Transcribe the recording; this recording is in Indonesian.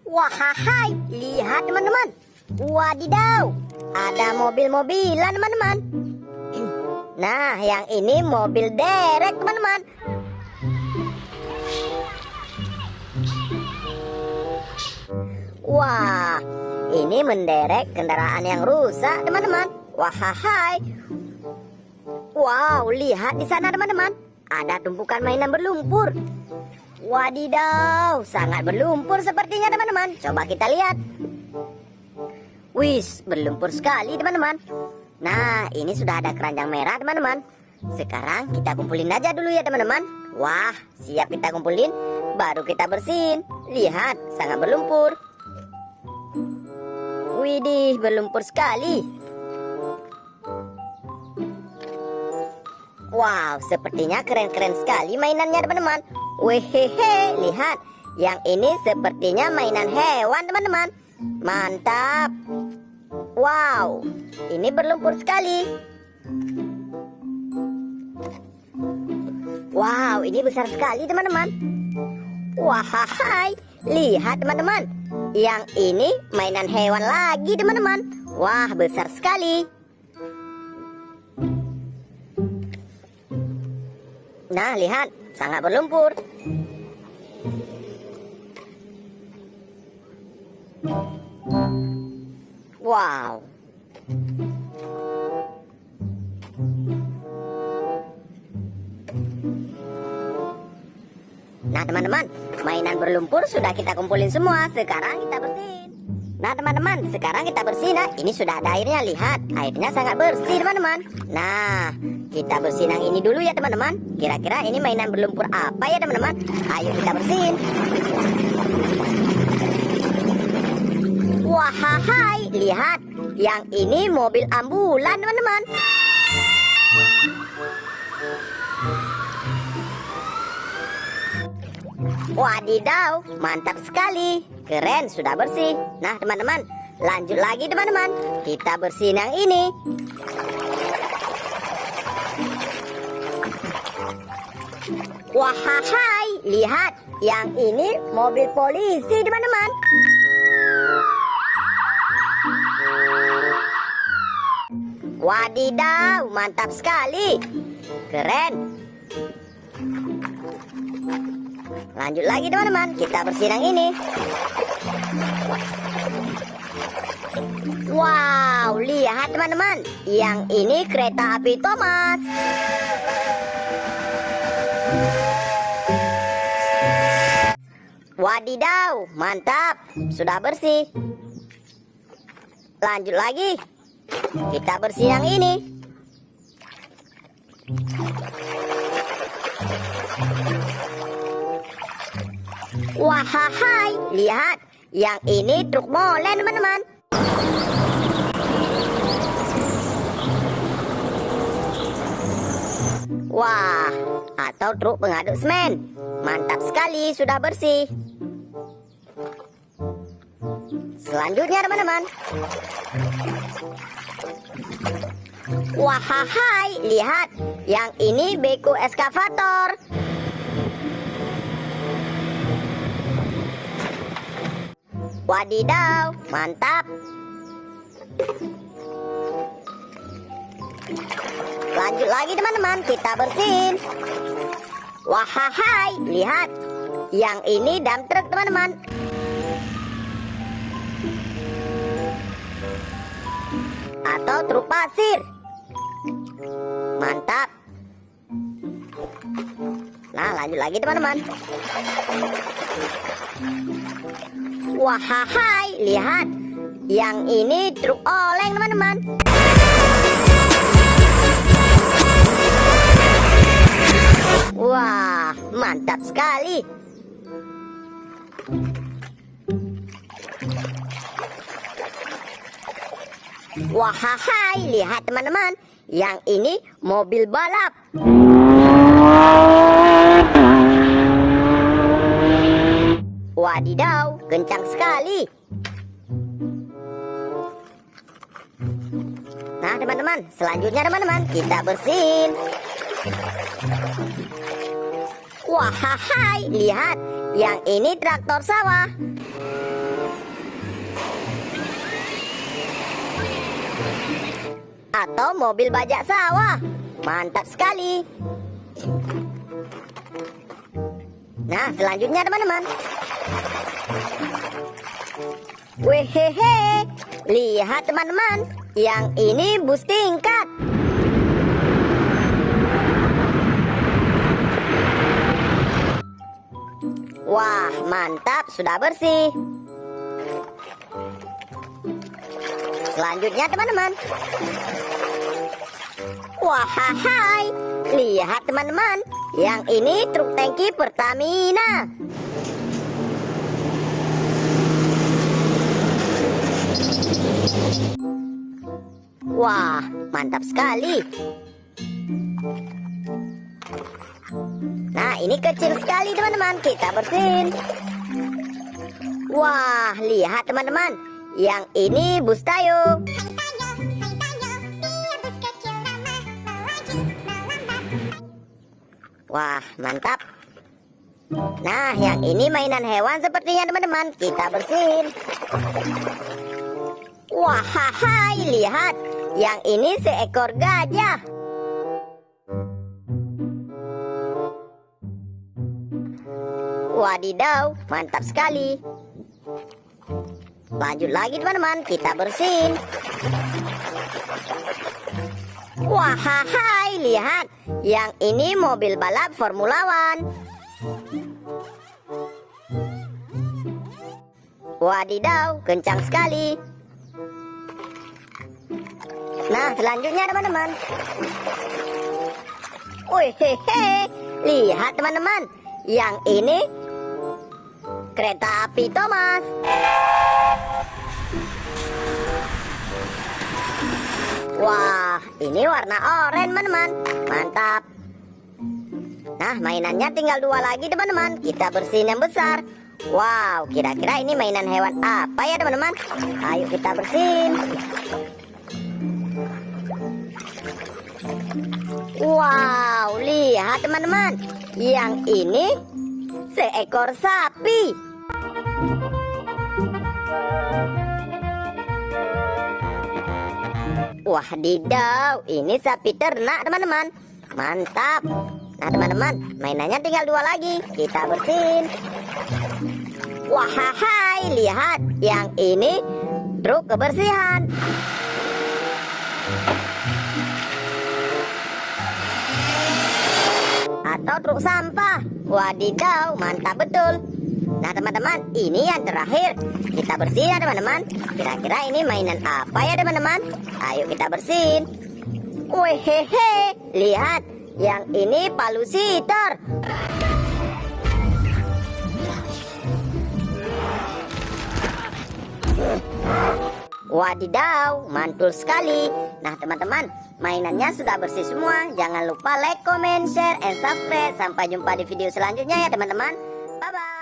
Wahai, lihat teman-teman. Wadidaw, ada mobil-mobilan teman-teman. Nah, yang ini mobil derek teman-teman. Wah, ini menderek kendaraan yang rusak teman-teman. Wahai. Wow, lihat di sana teman-teman. Ada tumpukan mainan berlumpur. Wadidaw, sangat berlumpur sepertinya teman-teman. Coba kita lihat. Wis, berlumpur sekali teman-teman. Nah, ini sudah ada keranjang merah teman-teman. Sekarang kita kumpulin aja dulu ya teman-teman. Wah, siap kita kumpulin. Baru kita bersihin. Lihat, sangat berlumpur. Widih, berlumpur sekali. Wow, sepertinya keren-keren sekali mainannya teman-teman. Wehehe, lihat. Yang ini sepertinya mainan hewan teman-teman. Mantap. Wow, ini berlumpur sekali. Wow, ini besar sekali teman-teman. Wahai, lihat teman-teman. Yang ini mainan hewan lagi teman-teman. Wah, besar sekali. Nah, lihat, sangat berlumpur. Wow. Nah, teman-teman, mainan berlumpur sudah kita kumpulin semua. Sekarang kita bersihin. Nah, teman-teman, sekarang kita bersihin. Nah, ini sudah ada airnya, lihat. Airnya sangat bersih, teman-teman. Nah, kita bersihin yang ini dulu ya, teman-teman. Kira-kira ini mainan berlumpur apa ya, teman-teman? Ayo kita bersihin. Wahai, lihat. Yang ini mobil ambulan, teman-teman. Wadidaw, mantap sekali. Keren, sudah bersih. Nah, teman-teman, lanjut lagi teman-teman. Kita bersihin yang ini. Wahai, lihat. Yang ini mobil polisi, teman-teman. Wadidaw, mantap sekali. Keren. Lanjut lagi teman-teman, kita bersihin yang ini. Wow, lihat teman-teman. Yang ini kereta api Thomas. Wadidaw, mantap. Sudah bersih. Lanjut lagi. Kita bersihin yang ini. Wahai, lihat. Yang ini truk molen, teman-teman. Wah, atau truk pengaduk semen. Mantap sekali, sudah bersih. Selanjutnya, teman-teman. Wahai, lihat. Yang ini beko eskavator. Wadidaw, mantap. Lanjut lagi teman-teman, kita bersihin. Wahai, lihat. Yang ini dump truck teman-teman. Atau truk pasir. Mantap. Nah, lanjut lagi teman-teman. Wahai, lihat. Yang ini truk oleng teman-teman. Wah, mantap sekali. Wahai, lihat teman-teman. Yang ini mobil balap. Wadidaw, kencang sekali. Nah, teman-teman, selanjutnya teman-teman, kita bersihin. Wahai, lihat. Yang ini traktor sawah. Atau mobil bajak sawah. Mantap sekali. Nah, selanjutnya teman-teman. Wehehe, lihat teman-teman, yang ini bus tingkat. Wah, mantap, sudah bersih. Selanjutnya teman-teman. Wahai, lihat teman-teman, yang ini truk tangki Pertamina. Wah, mantap sekali. Nah, ini kecil sekali teman-teman, kita bersihin. Wah, lihat teman-teman, yang ini bus Tayo. Wah, mantap. Nah, yang ini mainan hewan sepertinya teman-teman, kita bersihin. Wah, lihat, yang ini seekor gajah. Wadidaw, mantap sekali. Lanjut lagi teman-teman, kita bersihin. Wah, lihat, yang ini mobil balap Formula One. Wadidaw, kencang sekali. Nah, selanjutnya teman-teman. Hehe, lihat teman-teman, yang ini kereta api Thomas. Wah, ini warna oranye teman-teman, mantap. Nah, mainannya tinggal 2 lagi teman-teman, kita bersihin yang besar. Wow, kira-kira ini mainan hewan apa ya teman-teman? Ayo kita bersihin. Wow, lihat teman-teman, yang ini seekor sapi. Wadidaw, ini sapi ternak teman-teman, mantap. Nah teman-teman, mainannya tinggal 2 lagi, kita bersihin. Wahai, lihat, yang ini truk kebersihan. Atau truk sampah. Wadidaw, mantap betul. Nah teman-teman, ini yang terakhir, kita bersihin ya teman-teman. Kira-kira ini mainan apa ya teman-teman? Ayo kita bersihin. Wehehe, lihat, yang ini palu siter. Wadidaw, mantul sekali. Nah teman-teman, mainannya sudah bersih semua. Jangan lupa like, comment, share, and subscribe. Sampai jumpa di video selanjutnya ya teman-teman. Bye-bye.